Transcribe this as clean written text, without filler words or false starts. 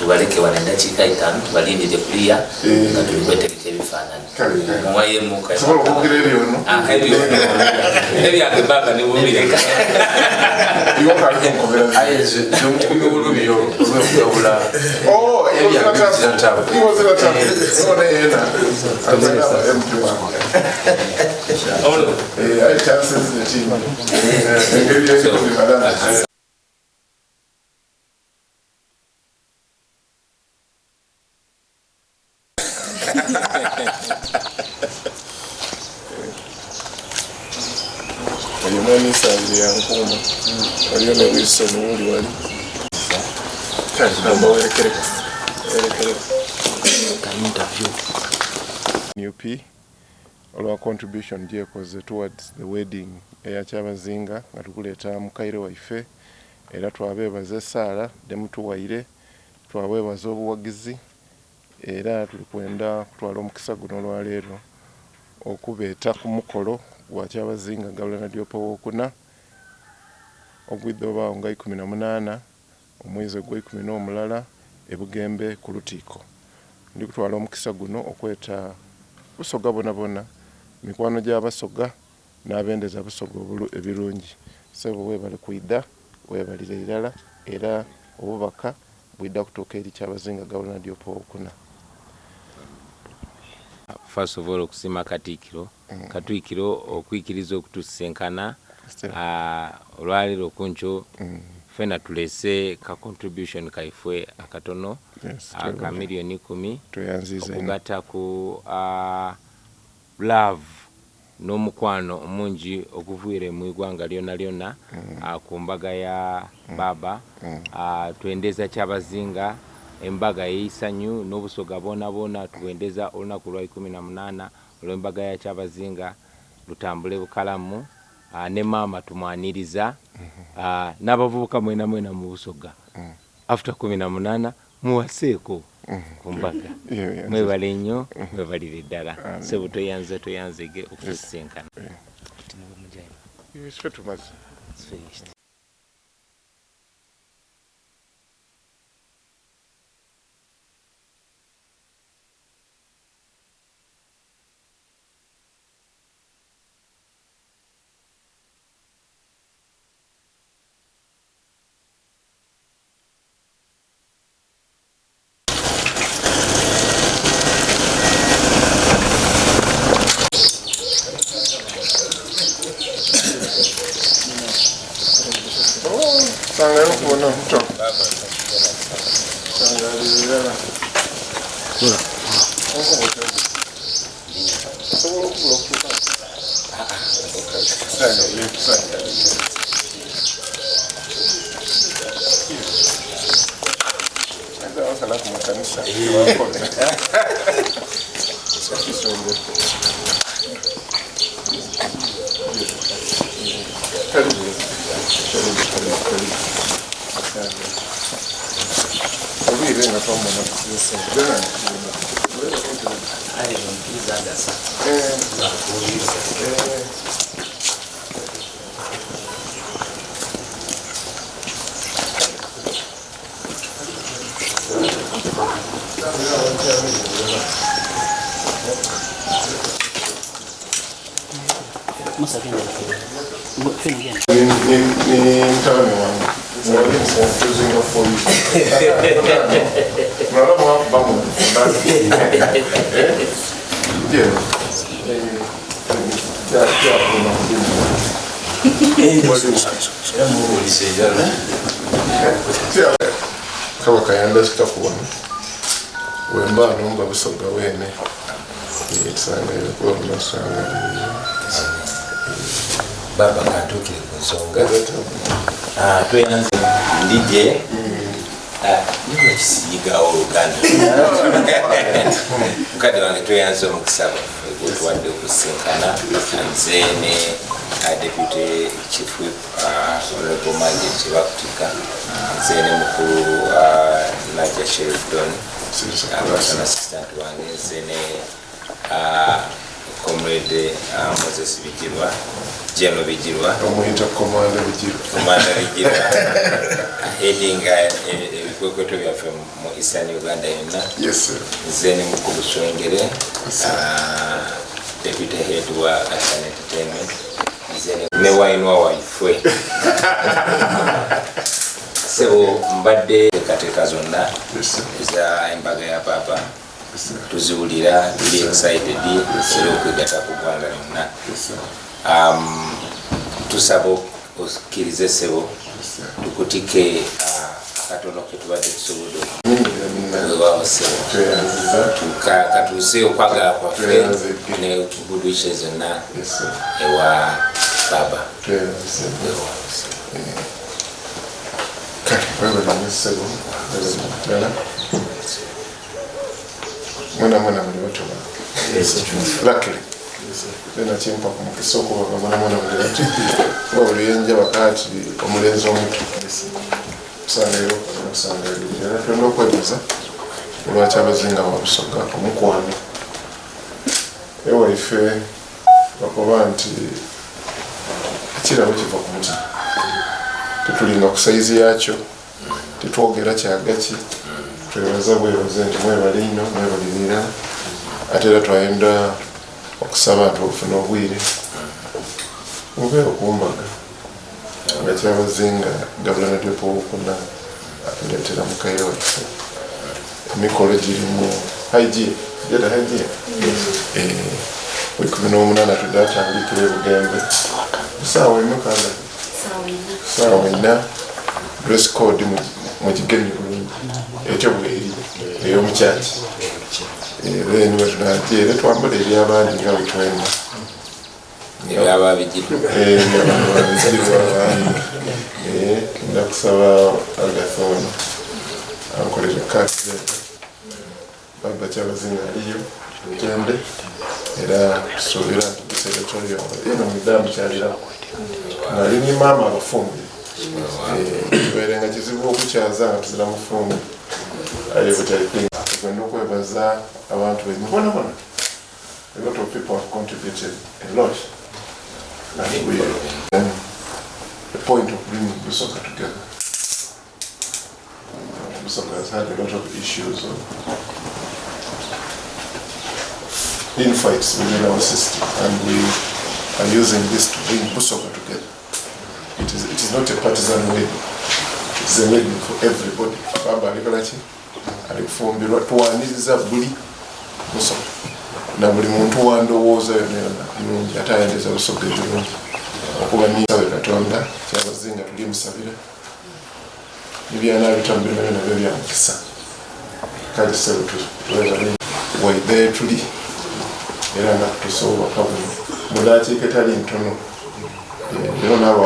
tubaleke wana dakika 5 tubalindire kulia nga tulikwetereka ebifaananyi muwaye muka ebyo akebaka ne bubireka NUP olwa contribution gyekoze towards the wedding eya Kyabazinga nga tukuleeta mukaire waife era twabeebaza Saara demutuwaire twabeebaza obuwagizi era tulikwenda kutwala omukisa guno olwaleero okubeeta ku mukolo gwa Kyabazinga Gawulana Diopa wokuna ogwidde obaawo nga 18 omwezi gwa 11 ebugembe ku Lutiiko. Ndi kutwala omukisa guno okweta Busoga bonabona mikwano gy'Abasoga n'abendeza Busoga ebirungi sebo webale kwidda webalire irala era obubaka bwidda kutuuka eri Kyabazinga Gawulana Diopa wokuna. First of all okusima Katiikiro okwikiriza okutusenkana olwaleero kuncho fena tulese ka contribution kaifwe akatono ka milioni 10 okugata ku love n'omukwano omungi okuvuire mu igwanga lyona ku mbaga ya baba twendeza Kyabazinga embaga y'isanyu n'obusoga bona tuwendeza olunaku lwa 18 olw'embaga ya Kyabazinga lutambule bukalamu ne mama tumwaniriza n'abavubuka mwena mu Busoga after 18 muwaseeko ku mbaga mwebale nnyo mwebalire ddala sebo toyanzege okutusenkana. Kabaka yandasika kubona wemba nomba Busoga wene yetsanga kuba kunasanga baba katukire ku nsonga tweyanze ndije nibula kisiyiga oluganda mukadde wange tweyanze omukisa gwetuwadde okusinkana nzeene Deputy Chief Whip Honorable Mange Kibakutika nzeene mukulu Naja Sheriff Don abasana assistant wange nzeene Comrade Moses Bigirwa General Bijirwa omuyita komanda Bijirwa heading ebikwekweto byaffe mu Eastern Uganda yonna. Yes sir. Nze mukulu Swengere deputy head wa Action Entertainment. Ne wainwa waifwe so mbadde kateeka zonna eza embaga ya papa tuziwulira tuli excited era okwegatta ku ggwanga lyonna. Tusaba okkirize ssebo tukutike akatono ke tubadde tusobodde weewaawo ssebo katuuse okwagala kwaffe ne goodwishes zonna ewa baba. Mwana muli bato luckily bena kimpa ku mukisa okuba mwana muli bato kuba buli yenja bakati omulenzi omuto kusangiro era tulina okwebuuza olwaki abazinga wa Busoga omukwano ewaife bakuba nti ekirabo kiva ku mutima tetulinga ku saizi yakyo tetwogera kyagaki twebaza bwebaze nti mwebali nnyo mwebalirira ate era twayenda okusaba nti okufuna obwire mubeera okumbaga nga kyabazinga gavulana dyopowokuna atuleetera mukaire waffe emikolo girimu haigie wekumi n'omunana tudatandikira ebugembe saawa emukanda saawa ina dress code mugigemye bulungi ekyo bweri ey'omukyaki then wetunaje era twambula ebyabandi nga wetwenda ndakusaba Agathon ankolere kati baba kyabazinga aliyo gende era tusuubira nti kiseera kyolyoba eno mudamu kyalirako nali ni maama abafumbi tubeerenga kizibu okukyaza nga tuzira mufumbi tugenda okwebaza abantu benibonabona. A lot of people have contributed a lot. And the point of bringing Busoga together. Busoga has had a lot of issues of infights within our system, and we are using this to bring Busoga together. It is not a partisan wedding. It is a wedding for everybody. Baba Kyagulanyi alifumbirwa tuwaniriza buli Busoga na buli muntu wandowooza yonna birungi ate ayendeza Busoga ebirungi okuba nisawe Katonda Kyabazinga tuli musabira ebyanabitambira nabyo byamukisa kale sebe tuwebale waidhe tuli era nga tusobola kabuli mudakiika etali ntono era naabo